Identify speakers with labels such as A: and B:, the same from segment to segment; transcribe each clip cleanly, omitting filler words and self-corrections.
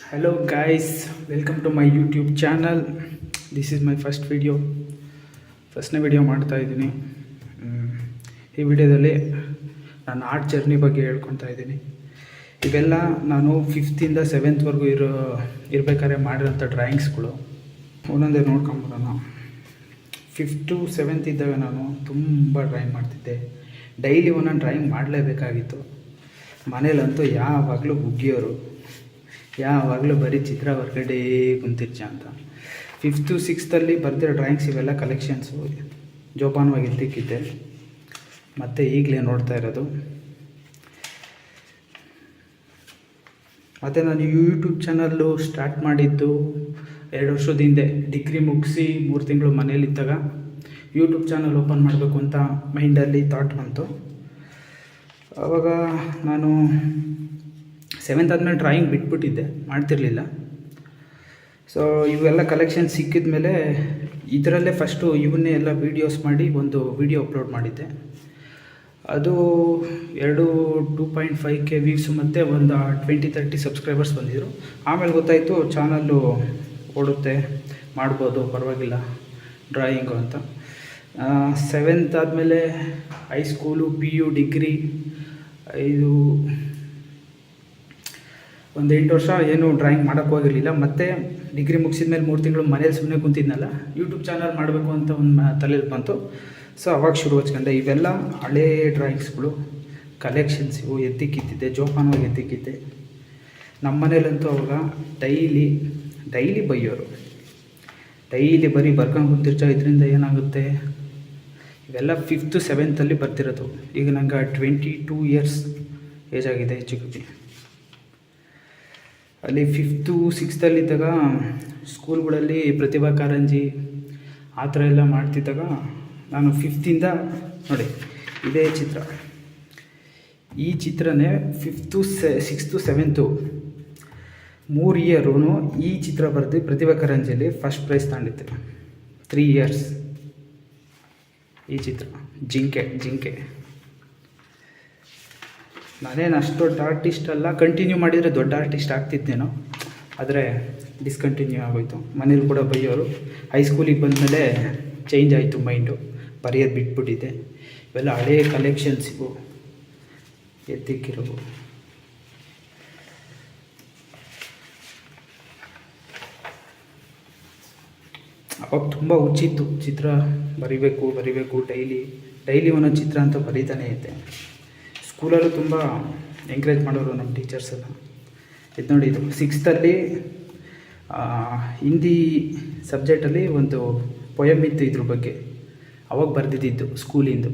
A: Hello guys, welcome to my YouTube channel. This is my first video. ಫಸ್ಟ್ನೇ video ಮಾಡ್ತಾ ಇದ್ದೀನಿ. ಈ ವಿಡಿಯೋದಲ್ಲಿ ನಾನು ಆರ್ಟ್ ಜರ್ನಿ ಬಗ್ಗೆ ಹೇಳ್ಕೊತಾ ಇದ್ದೀನಿ. ಇವೆಲ್ಲ ನಾನು 5th-ಇಂದ 7th-ವರೆಗೂ ಇರಬೇಕಾದ್ರೆ ಮಾಡಿರೋಂಥ ಡ್ರಾಯಿಂಗ್ಸ್ಗಳು. ಒಂದೊಂದೇ ನೋಡ್ಕೊಂಬರೋಣ. 5th to 7th ಇದ್ದಾಗ ನಾನು ತುಂಬ ಡ್ರಾಯಿಂಗ್ ಮಾಡ್ತಿದ್ದೆ. ಡೈಲಿ ಒಂದೊಂದು ಡ್ರಾಯಿಂಗ್ ಮಾಡಲೇಬೇಕಾಗಿತ್ತು. ಮನೇಲಂತೂ ಯಾವಾಗಲೂ ಬುಗ್ಗಿಯೋರು, ಯಾವಾಗಲೂ ಬರೀ ಚಿತ್ರ ಹೊರಗಡೆ ಕುಂತಿರ್ಚ ಅಂತ. 5th to 6th ಬರ್ದಿರೋ ಡ್ರಾಯಿಂಗ್ಸ್ ಇವೆಲ್ಲ ಕಲೆಕ್ಷನ್ಸು ಜೋಪಾನವಾಗಿ ಎತ್ತಿಕ್ಕಿದ್ದೆ. ಮತ್ತು ಈಗಲೇ ನೋಡ್ತಾ ಇರೋದು. ಮತ್ತು ನಾನು ಯೂಟ್ಯೂಬ್ ಚಾನಲ್ಲು ಸ್ಟಾರ್ಟ್ ಮಾಡಿದ್ದು 2 ವರ್ಷದ ಹಿಂದೆ. ಡಿಗ್ರಿ ಮುಗಿಸಿ 3 ತಿಂಗಳು ಮನೇಲಿದ್ದಾಗ ಯೂಟ್ಯೂಬ್ ಚಾನಲ್ ಓಪನ್ ಮಾಡಬೇಕು ಅಂತ ಮೈಂಡಲ್ಲಿ ಥಾಟ್ ಬಂತು. ಆವಾಗ ನಾನು 7th ಆದಮೇಲೆ ಡ್ರಾಯಿಂಗ್ ಬಿಟ್ಬಿಟ್ಟಿದ್ದೆ, ಮಾಡ್ತಿರಲಿಲ್ಲ. ಸೊ ಇವೆಲ್ಲ ಕಲೆಕ್ಷನ್ ಸಿಕ್ಕಿದ ಮೇಲೆ ಇದರಲ್ಲೇ ಫಸ್ಟು ಇವನ್ನೇ ಎಲ್ಲ ವೀಡಿಯೋಸ್ ಮಾಡಿ ಒಂದು ವೀಡಿಯೋ ಅಪ್ಲೋಡ್ ಮಾಡಿದ್ದೆ. ಅದು 2.5K ವ್ಯೂಸು ಮತ್ತು ಒಂದು 20-30 ಸಬ್ಸ್ಕ್ರೈಬರ್ಸ್ ಬಂದಿದ್ದರು. ಆಮೇಲೆ ಗೊತ್ತಾಯಿತು ಚಾನಲ್ಲು ಓಡುತ್ತೆ, ಮಾಡ್ಬೋದು, ಪರವಾಗಿಲ್ಲ ಡ್ರಾಯಿಂಗು ಅಂತ. 7th ಆದಮೇಲೆ ಹೈಸ್ಕೂಲು, PU, ಡಿಗ್ರಿ, ಇದು ಒಂದು 8 ವರ್ಷ ಏನು ಡ್ರಾಯಿಂಗ್ ಮಾಡೋಕ್ಕೆ ಹೋಗಿರಲಿಲ್ಲ. ಮತ್ತು ಡಿಗ್ರಿ ಮುಗಿಸಿದ ಮೇಲೆ 3 ತಿಂಗಳು ಮನೇಲಿ ಸುಮ್ಮನೆ ಕುಂತಿದ್ನಲ್ಲ, ಯೂಟ್ಯೂಬ್ ಚಾನಲ್ ಮಾಡಬೇಕು ಅಂತ ಒಂದು ತಲೆಯಲ್ಲಿ ಬಂತು. ಸೊ ಅವಾಗ ಶುರು ಹಚ್ಕೊಂಡೆ. ಇವೆಲ್ಲ ಹಳೇ ಡ್ರಾಯಿಂಗ್ಸ್ಗಳು, ಕಲೆಕ್ಷನ್ಸ್. ಇವು ಎತ್ತಿಕ್ಕಿದ್ದೆ, ಜೋಪಾನವಾಗಿ ಎತ್ತಿಕ್ಕಿದ್ದೆ. ನಮ್ಮ ಮನೇಲಂತೂ ಅವಾಗ ಡೈಲಿ ಬೈಯೋರು. ಡೈಲಿ ಬರೀ ಬರ್ಕೊಂಡು ಕುಂತಿರ್ಚೋ, ಇದರಿಂದ ಏನಾಗುತ್ತೆ. ಇವೆಲ್ಲ 5th to 7th ಬರ್ತಿರೋದು. ಈಗ ನಂಗೆ 22 ಇಯರ್ಸ್ ಏಜ್ ಆಗಿದೆ ಹೆಚ್ಚು ಕಮ್ಮಿ. ಅಲ್ಲಿ 5th to 6th ಇದ್ದಾಗ ಸ್ಕೂಲ್ಗಳಲ್ಲಿ ಪ್ರತಿಭಾ ಕಾರಂಜಿ ಆ ಥರ ಎಲ್ಲ ಮಾಡ್ತಿದ್ದಾಗ ನಾನು 5th-ಇಂದ ನೋಡಿ ಇದೇ ಚಿತ್ರ, ಈ ಚಿತ್ರನೇ 5th to 6th to 7th 3 ಇಯರೂ ಈ ಚಿತ್ರ ಬರೆದು ಪ್ರತಿಭಾ ಕಾರಂಜಿಯಲ್ಲಿ ಫಸ್ಟ್ ಪ್ರೈಸ್ ತಗೊಂಡಿದ್ದೆ. 3 ಇಯರ್ಸ್ ಈ ಚಿತ್ರ. ಜಿಂಕೆ ನಾನೇನು ಅಷ್ಟು ದೊಡ್ಡ ಆರ್ಟಿಸ್ಟ್ ಅಲ್ಲ. ಕಂಟಿನ್ಯೂ ಮಾಡಿದರೆ ದೊಡ್ಡ ಆರ್ಟಿಸ್ಟ್ ಆಗ್ತಿದ್ದೇನೋ, ಆದರೆ ಡಿಸ್ಕಂಟಿನ್ಯೂ ಆಗೋಯ್ತು. ಮನೇಲಿ ಕೂಡ ಬೈಯೋರು. ಹೈಸ್ಕೂಲಿಗೆ ಬಂದಮೇಲೆ ಚೇಂಜ್ ಆಯಿತು ಮೈಂಡು, ಬರೆಯೋದು ಬಿಟ್ಬಿಟ್ಟಿದ್ದೆ. ಇವೆಲ್ಲ ಹಳೇ ಕಲೆಕ್ಷನ್ಸ್ ಇವು ಎತ್ತಿಕ್ಕಿರೋವು. ಅವಾಗ ತುಂಬ ಹುಚ್ಚಿತ್ತು, ಚಿತ್ರ ಬರಿಬೇಕು ಡೈಲಿ ಒಂದೊಂದು ಚಿತ್ರ ಅಂತ ಬರೀತಾನೆ ಇದ್ದೆ. ಸ್ಕೂಲಲ್ಲೂ ತುಂಬ ಎಂಕರೇಜ್ ಮಾಡೋರು ನಮ್ಮ ಟೀಚರ್ಸ್ ಎಲ್ಲ. ಇದು ನೋಡಿ, ಇದು 6th ಹಿಂದಿ ಸಬ್ಜೆಕ್ಟಲ್ಲಿ ಒಂದು ಪೊಯಮ್ ಇತ್ತು ಇದ್ರ ಬಗ್ಗೆ. ಅವಾಗ ಬರೆದಿದ್ದು ಸ್ಕೂಲಿಂದು.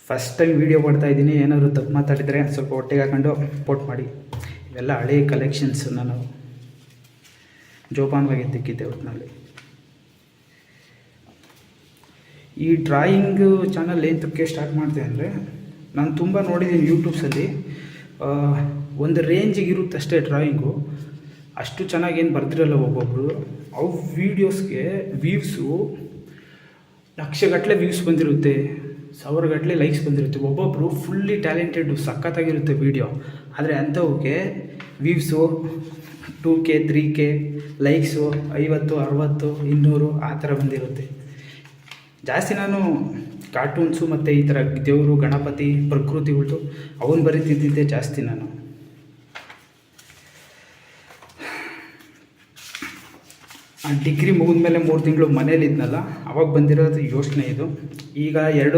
A: ಫಸ್ಟ್ ಟೈಮ್ ವೀಡಿಯೋ ಮಾಡ್ತಾಯಿದ್ದೀನಿ. ಏನಾದರೂ ತಪ್ಪು ಮಾತಾಡಿದರೆ ಸ್ವಲ್ಪ ಹೊಟ್ಟೆಗೆ ಹಾಕೊಂಡು ಪೋಟ್ ಮಾಡಿ. ಇವೆಲ್ಲ ಹಳೇ ಕಲೆಕ್ಷನ್ಸ್ ನಾನು ಜೋಪಾನವಾಗಿ ಎತ್ತಿಕ್ಕಿದ್ದೆ ಒಟ್ಟಿನಲ್ಲಿ. ಈ ಡ್ರಾಯಿಂಗು ಚಾನಲ್ ಏನಕ್ಕೆ ಸ್ಟಾರ್ಟ್ ಮಾಡಿದೆ ಅಂದರೆ, ನಾನು ತುಂಬ ನೋಡಿದ್ದೀನಿ ಯೂಟ್ಯೂಬ್ಸಲ್ಲಿ. ಒಂದು ರೇಂಜಿಗೆ ಇರುತ್ತೆ ಅಷ್ಟೇ ಡ್ರಾಯಿಂಗು, ಅಷ್ಟು ಚೆನ್ನಾಗೇನು ಬರ್ದಿರಲ್ಲ ಒಬ್ಬೊಬ್ಬರು. ಅವು ವೀಡಿಯೋಸ್ಗೆ ವ್ಯೂಸು ಲಕ್ಷಗಟ್ಟಲೆ ವ್ಯೂಸ್ ಬಂದಿರುತ್ತೆ, 1000ಗಟ್ಟಲೆ ಲೈಕ್ಸ್ ಬಂದಿರುತ್ತೆ. ಒಬ್ಬೊಬ್ಬರು ಫುಲ್ಲಿ ಟ್ಯಾಲೆಂಟೆಡು, ಸಖತ್ತಾಗಿರುತ್ತೆ ವೀಡಿಯೋ. ಆದರೆ ಅಂಥವಕ್ಕೆ ವ್ಯೂಸು 2K 3K, ಲೈಕ್ಸು 50 60 200 ಆ ಥರ ಬಂದಿರುತ್ತೆ. ಜಾಸ್ತಿ ನಾನು ಕಾರ್ಟೂನ್ಸು ಮತ್ತು ಈ ಥರ ದೇವರು, ಗಣಪತಿ, ಪ್ರಕೃತಿಗಳು ಅವನ್ನ ಬರೀತಿದ್ದಿದ್ದೆ ಜಾಸ್ತಿ ನಾನು. ಆ ಡಿಗ್ರಿ ಮುಗಿದ ಮೇಲೆ 3 ತಿಂಗಳು ಮನೇಲಿದ್ನಲ್ಲ, ಅವಾಗ ಬಂದಿರೋದು ಯೋಚನೆ ಇದು. ಈಗ 2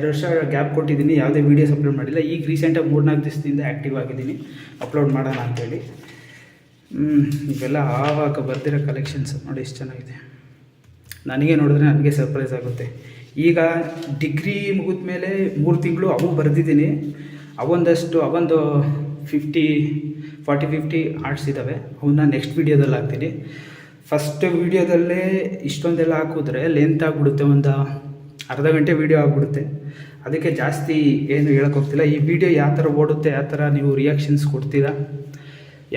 A: ವರ್ಷ ಗ್ಯಾಪ್ ಕೊಟ್ಟಿದ್ದೀನಿ, ಯಾವುದೇ ವೀಡಿಯೋಸ್ ಅಪ್ಲೋಡ್ ಮಾಡಿಲ್ಲ. ಈಗ ರೀಸೆಂಟಾಗಿ 3-4 ದಿವಸದಿಂದ ಆ್ಯಕ್ಟಿವ್ ಆಗಿದ್ದೀನಿ, ಅಪ್ಲೋಡ್ ಮಾಡೋಣ ಅಂಥೇಳಿ. ಇವೆಲ್ಲ ಆವಾಗ ಬರ್ದಿರೋ ಕಲೆಕ್ಷನ್ಸ್ ನೋಡಿ ಎಷ್ಟು ಚೆನ್ನಾಗಿದೆ. ನನಗೆ ನೋಡಿದ್ರೆ ನನಗೆ ಸರ್ಪ್ರೈಸ್ ಆಗುತ್ತೆ. ಈಗ ಡಿಗ್ರಿ ಮುಗಿದ ಮೇಲೆ 3 ತಿಂಗಳು ಅವು ಬರೆದಿದ್ದೀನಿ. ಅವೊಂದು 40-50 ಆರ್ಟ್ಸ್ ಇದ್ದಾವೆ. ಅವನ್ನ ನೆಕ್ಸ್ಟ್ ವೀಡಿಯೋದಲ್ಲಿ ಹಾಕ್ತೀನಿ. ಫಸ್ಟ್ ವೀಡಿಯೋದಲ್ಲೇ ಇಷ್ಟೊಂದೆಲ್ಲ ಹಾಕಿದ್ರೆ ಲೆಂತ್ ಆಗಿಬಿಡುತ್ತೆ, ಒಂದು ಅರ್ಧ ಗಂಟೆ ವೀಡಿಯೋ ಆಗಿಬಿಡುತ್ತೆ. ಅದಕ್ಕೆ ಜಾಸ್ತಿ ಏನು ಹೇಳೋಕ್ಕೋಗ್ತಿಲ್ಲ. ಈ ವಿಡಿಯೋ ಯಾವ ಥರ ಓಡುತ್ತೆ, ಯಾವ ಥರ ನೀವು ರಿಯಾಕ್ಷನ್ಸ್ ಕೊಡ್ತೀರಾ,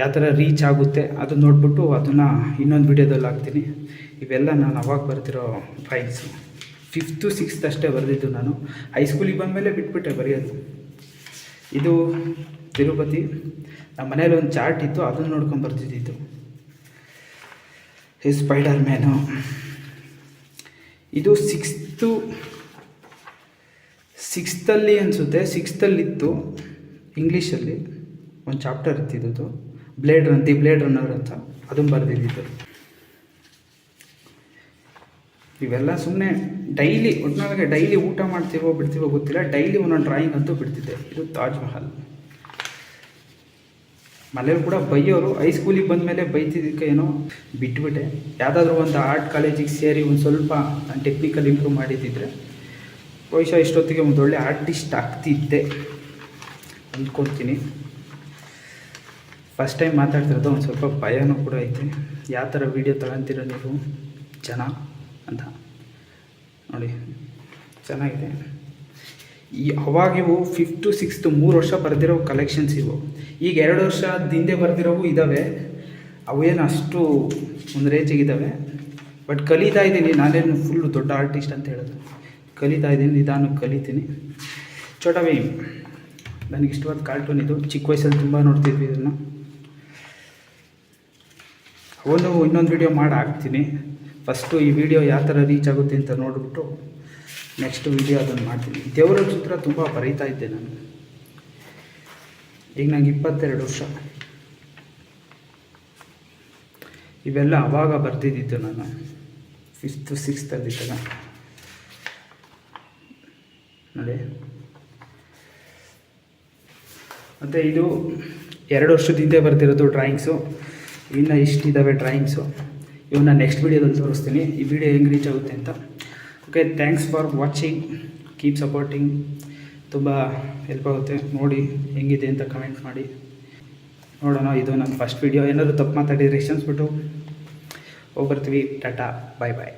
A: ಯಾವ ಥರ ರೀಚ್ ಆಗುತ್ತೆ, ಅದು ನೋಡಿಬಿಟ್ಟು ಅದನ್ನು ಇನ್ನೊಂದು ವೀಡಿಯೋದಲ್ಲಿ ಹಾಕ್ತೀನಿ. ಇವೆಲ್ಲ ನಾನು ಅವಾಗ ಬರ್ತಿರೋ ಡ್ರಾಯಿಂಗ್ಸು. 5th to 6th ಅಷ್ಟೇ ಬರೆದಿದ್ದು ನಾನು. ಹೈಸ್ಕೂಲಿಗೆ ಬಂದಮೇಲೆ ಬಿಟ್ಬಿಟ್ಟೆ ಬರೆಯೋದು. ಇದು ತಿರುಪತಿ. ನಮ್ಮ ಮನೇಲಿ ಒಂದು ಚಾರ್ಟ್ ಇತ್ತು, ಅದನ್ನು ನೋಡ್ಕೊಂಡು ಬರ್ತಿದ್ದಿತ್ತು. ಈ ಸ್ಪೈಡರ್ ಮ್ಯಾನು ಇದು ಸಿಕ್ಸ್ತಲ್ಲಿ ಅನಿಸುತ್ತೆ, ಸಿಕ್ಸ್ತಲ್ಲಿತ್ತು ಇಂಗ್ಲೀಷಲ್ಲಿ ಒಂದು ಚಾಪ್ಟರ್ ಇತ್ತಿದ್ದು, ಬ್ಲೇಡ್ ರನ್ನರ್ ಅಂತ, ಅದನ್ನು ಬರೆದಿದ್ದು. ಇವೆಲ್ಲ ಸುಮ್ಮನೆ ಡೈಲಿ ಒಟ್ಟಿನಲ್ಲಿ ಡೈಲಿ ಊಟ ಮಾಡ್ತೀವೋ ಬಿಡ್ತೀವೋ ಗೊತ್ತಿಲ್ಲ, ಡೈಲಿ ಒಂದೊಂದು ಡ್ರಾಯಿಂಗ್ ಅಂತೂ ಬಿಡ್ತಿದ್ದೆ. ಇದು ತಾಜ್ ಮಹಲ್. ಮನೇಲಿ ಕೂಡ ಬೈಯೋರು, ಹೈಸ್ಕೂಲಿಗೆ ಬಂದಮೇಲೆ ಬೈತಿದ್ದಕ್ಕೆ ಏನೋ ಬಿಟ್ಬಿಟ್ಟೆ. ಯಾವುದಾದ್ರೂ ಒಂದು ಆರ್ಟ್ ಕಾಲೇಜಿಗೆ ಸೇರಿ ಒಂದು ಸ್ವಲ್ಪ ನಾನು ಟೆಕ್ನಿಕಲ್ ಇಂಪ್ರೂವ್ ಮಾಡಿದ್ದಿದ್ರೆ ಬಹುಶಃ ಇಷ್ಟೊತ್ತಿಗೆ ಒಂದು ಒಳ್ಳೆ ಆರ್ಟಿಸ್ಟ್ ಆಗ್ತಿದ್ದೆ ಅಂದ್ಕೊತೀನಿ. ಫಸ್ಟ್ ಟೈಮ್ ಮಾತಾಡ್ತಿರೋದು, ಒಂದು ಸ್ವಲ್ಪ ಭಯನೂ ಕೂಡ ಐತೆ. ಯಾವ ಥರ ವೀಡಿಯೋ ತಗೊತೀರ ನೀವು ಜನ ಅಂತ ನೋಡಿ. ಚೆನ್ನಾಗಿದೆ. ಅವಾಗಿವು 5th to 6th 3 ವರ್ಷ ಬರೆದಿರೋ ಕಲೆಕ್ಷನ್ಸ್ ಇವು. ಈಗ 2 ವರ್ಷದ ಹಿಂದೆ ಬರೆದಿರೋವು ಇದ್ದಾವೆ, ಅವೇನು ಅಷ್ಟು ಒಂದು ರೇಂಜಿಗಿದ್ದಾವೆ. ಬಟ್ ಕಲಿತಾ ಇದ್ದೀನಿ, ನಾನೇನು ಫುಲ್ಲು ದೊಡ್ಡ ಆರ್ಟಿಸ್ಟ್ ಅಂತ ಹೇಳೋದು. ಕಲಿತಾ ಇದ್ದೀನಿ, ನಿಧಾನಕ್ಕೆ ಕಲಿತೀನಿ. ಛೋಟಾ ಭೀಮ್ ನನಗೆ ಇಷ್ಟವಾದ ಕಾರ್ಟೂನ್ ಇದು. ಚಿಕ್ಕ ವಯಸ್ಸಲ್ಲಿ ತುಂಬ ನೋಡ್ತಿದ್ವಿ ಇದನ್ನು. ಅವನು ಇನ್ನೊಂದು ವೀಡಿಯೋ ಮಾಡಿ ಹಾಕ್ತೀನಿ. ಫಸ್ಟು ಈ ವಿಡಿಯೋ ಯಾವ ಥರ ರೀಚ್ ಆಗುತ್ತೆ ಅಂತ ನೋಡಿಬಿಟ್ಟು ನೆಕ್ಸ್ಟ್ ವೀಡಿಯೋ ಅದನ್ನು ಮಾಡ್ತೀನಿ. ದೇವರ ಚಿತ್ರ ತುಂಬ ಬರೀತಾ ಇದ್ದೆ ನಾನು. ಈಗ ನನಗೆ 22 ವರ್ಷ. ಇವೆಲ್ಲ ಆವಾಗ ಬರ್ತಿದ್ದಿತ್ತು ನಾನು 5th 6th ಇದ್ದಾಗ ನೋಡಿ. ಮತ್ತು ಇದು 2 ವರ್ಷದ ಹಿಂದೆ ಬರ್ತಿರೋದು ಡ್ರಾಯಿಂಗ್ಸು. ಇನ್ನು ಇಷ್ಟಿದ್ದಾವೆ ಡ್ರಾಯಿಂಗ್ಸು. ಇವನ್ನ ನೆಕ್ಸ್ಟ್ ವೀಡಿಯೋದಲ್ಲಿ ತೋರಿಸ್ತೀನಿ, ಈ ವಿಡಿಯೋ ಹೆಂಗೆ ರೀಚ್ ಆಗುತ್ತೆ ಅಂತ. Okay, thanks for watching, keep supporting. ತುಂಬ ಹೆಲ್ಪ್ ಆಗುತ್ತೆ. ನೋಡಿ ಹೆಂಗಿದೆ ಅಂತ ಕಮೆಂಟ್ ಮಾಡಿ ನೋಡೋಣ. ಇದು ನನ್ನ ಫಸ್ಟ್ ವೀಡಿಯೋ. ಏನಾದರೂ ತಪ್ಪು ಮಾತಾಡಿದರೆ ಕ್ಷಮಿಸ್ಬಿಟ್ಟು ಹೋಗ್ಬರ್ತೀವಿ. ಟಾಟಾ, ಬಾಯ್ ಬಾಯ್.